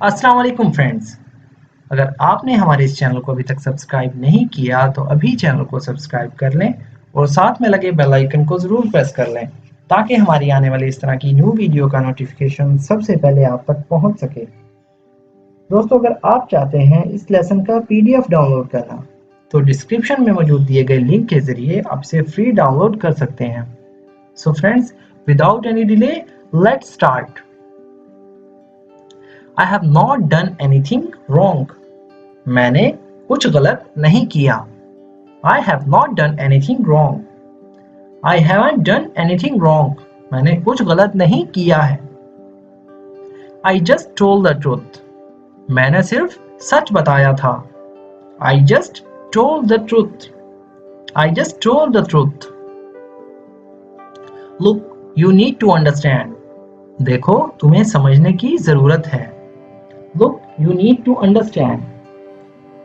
अस्सलाम वालेकुम फ्रेंड्स। अगर आपने हमारे इस चैनल को अभी तक सब्सक्राइब नहीं किया तो अभी चैनल को सब्सक्राइब कर लें और साथ में लगे बेल आइकन को ज़रूर प्रेस कर लें ताकि हमारी आने वाली इस तरह की न्यू वीडियो का नोटिफिकेशन सबसे पहले आप तक पहुंच सके। दोस्तों, अगर आप चाहते हैं इस लेसन का पीडीएफ डाउनलोड करना तो डिस्क्रिप्शन में मौजूद दिए गए लिंक के जरिए आप इसे फ्री डाउनलोड कर सकते हैं। So friends, without any delay let's start. I have not done anything wrong. मैंने कुछ गलत नहीं किया। I have not done anything wrong. I haven't done anything wrong. मैंने कुछ गलत नहीं किया है। I just told the truth. मैंने सिर्फ सच बताया था। I just told the truth. I just told the truth. Look, you need to understand. देखो, तुम्हें समझने की जरूरत है। Look, you need to understand.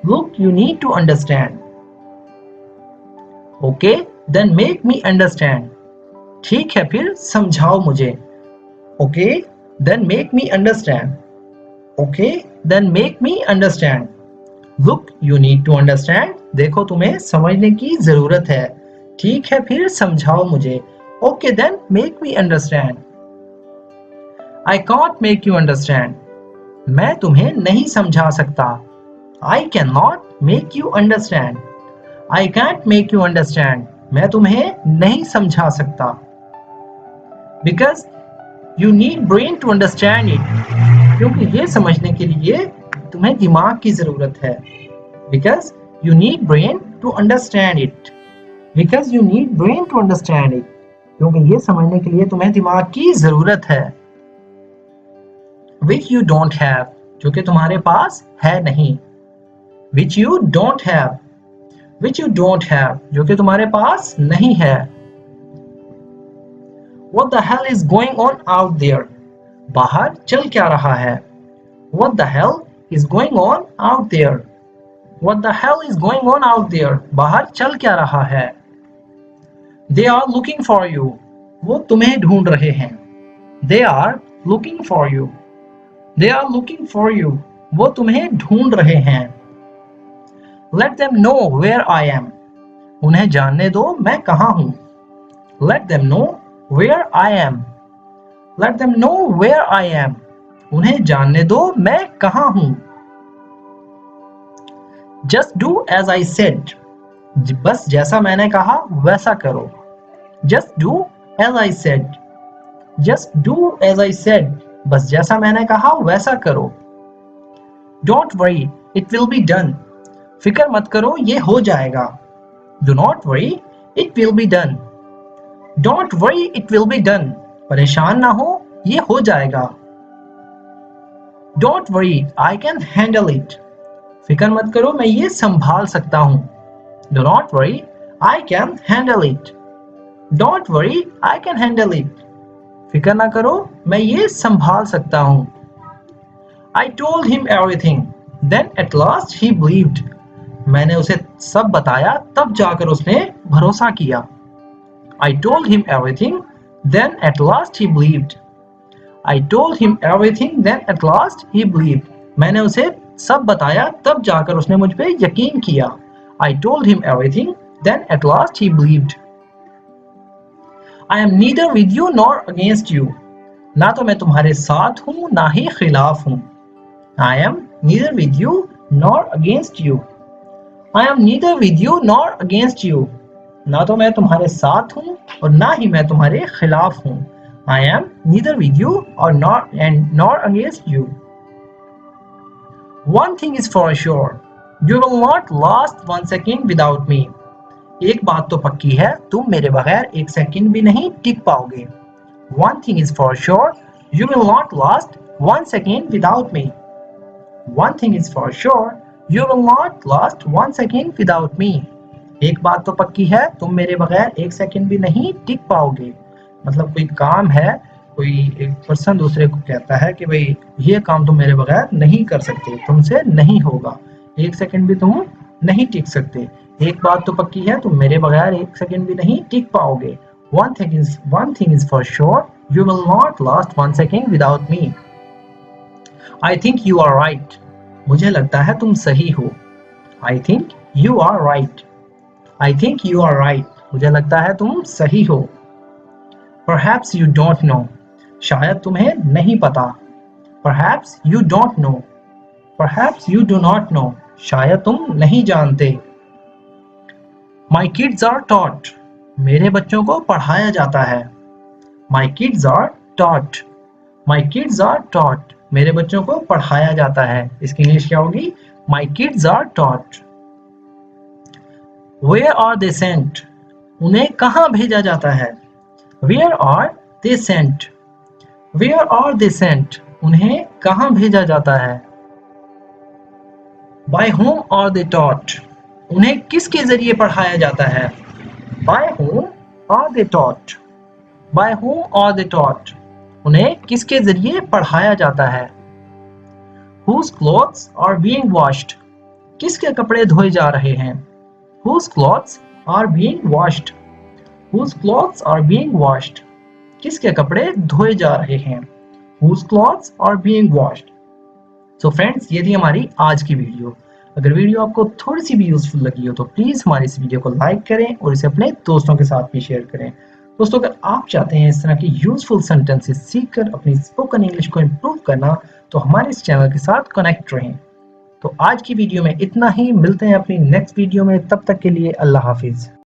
Look, you need to understand. Okay, then make me understand. ठीक है, फिर समझाओ मुझे। Okay, then make me understand. Okay, then make me understand. Look, you need to understand. देखो, तुम्हें समझने की जरूरत है। ठीक है, फिर समझाओ मुझे। Okay, then make me understand. I can't make you understand. मैं तुम्हें नहीं समझा सकता। I cannot make you understand. I can't make you understand. मैं तुम्हें नहीं समझा सकता। Because you need brain to understand it. क्योंकि ये समझने के लिए तुम्हें दिमाग की जरूरत है। Because you need brain to understand it. Because you need brain to understand it. क्योंकि ये समझने के लिए तुम्हें दिमाग की जरूरत है। Which you don't have. जो कि तुम्हारे पास है नहीं। Which you don't have. Which you don't have. जो कि तुम्हारे पास नहीं है। What the hell is going on out there. बाहर चल क्या रहा है। What the hell is going on out there. What the hell is going on out there. बाहर चल क्या रहा है। They are looking for you. वो तुम्हें ढूंढ रहे हैं। They are looking for you. They are looking for you. वो तुम्हें ढूंढ रहे हैं। Let them know where I am. उन्हें जानने दो मैं कहाँ हूँ। Let them know where I am. Let them know where I am. उन्हें जानने दो मैं कहाँ हूँ। Just do as I said. बस जैसा मैंने कहा वैसा करो। Just do as I said. Just do as I said. बस जैसा मैंने कहा वैसा करो। Don't worry, it will be done. फिक्र मत करो, ये हो जाएगा। Do not worry, it will be done. Don't worry, it will be done. परेशान ना हो, ये हो जाएगा। Don't worry, I can handle it. फिक्र मत करो, मैं ये संभाल सकता हूँ। Do not worry, I can handle it. Don't worry, I can handle it. फिक्र ना करो, मैं ये संभाल सकता हूँ। I told him everything. Then at last he believed. मैंने उसे सब बताया, तब जाकर उसने भरोसा किया। I told him everything. Then at last he believed. I told him everything. Then at last he believed. मैंने उसे सब बताया, तब जाकर उसने मुझ पे यकीन किया। I told him everything. Then at last he believed. I am neither with you nor against you. ना तो मैं तुम्हारे साथ हूँ ना ही खिलाफ हूँ। I am neither with you nor against you. I am neither with you nor against you. ना तो मैं तुम्हारे साथ हूँ और ना ही मैं तुम्हारे खिलाफ हूँ। I am neither with you or nor against you. One thing is for sure. You will not last 1 second without me. एक बात तो पक्की है, तुम मेरे बगैर 1 सेकंड भी नहीं टिक पाओगे। One thing is for sure, you will not last 1 second without me. One thing is for sure, you will not last 1 second without me. एक बात तो पक्की है, तुम मेरे बगैर 1 सेकंड भी नहीं टिक पाओगे। मतलब कोई काम है, कोई एक पर्सन दूसरे को कहता है कि भाई ये काम तुम मेरे बगैर नहीं कर सकते, तुमसे नहीं होगा, 1 सेकंड भी तुम नहीं टिक सकते। एक बात तो पक्की है, तुम मेरे बगैर 1 सेकंड भी नहीं टिक पाओगे। One thing is for sure, you will not last 1 second without me. I think you are right. मुझे लगता है तुम सही हो. I think you are right. I think you are right. मुझे लगता है तुम सही हो. Perhaps you don't know. शायद तुम्हें नहीं पता. Perhaps you don't know. Perhaps you do not know. शायद तुम नहीं जानते. My kids are taught. मेरे बच्चों को पढ़ाया जाता है. My kids are taught. My kids are taught. मेरे बच्चों को पढ़ाया जाता है. इसकी इंग्लिश क्या होगी? My kids are taught. Where are they sent? उन्हें कहाँ भेजा जाता है? Where are they sent? Where are they sent? उन्हें कहाँ भेजा जाता है? By whom are they taught? उन्हें किसके जरिए पढ़ाया जाता है? By whom are they taught? By whom are they taught? उन्हें किसके जरिए पढ़ाया जाता है? Whose clothes are being washed? किसके कपड़े धोए जा रहे हैं? Whose clothes are being washed? Whose clothes are being washed? किसके कपड़े धोए जा रहे हैं? Whose clothes are being washed? So friends, ये थी हमारी आज की वीडियो. अगर वीडियो आपको थोड़ी सी भी यूजफुल लगी हो तो प्लीज हमारी इस वीडियो को लाइक करें और इसे अपने दोस्तों के साथ भी शेयर करें. दोस्तों, अगर आप चाहते हैं इस तरह की यूजफुल सेंटेंसेस सीखकर अपनी स्पोकन इंग्लिश को इम्प्रूव करना तो हमारे इस चैनल के साथ कनेक्ट रहें. तो आज की वीडियो में इतना ही. मिलते हैं अपनी नेक्स्ट वीडियो में. तब तक के लिए अल्लाह हाफिज.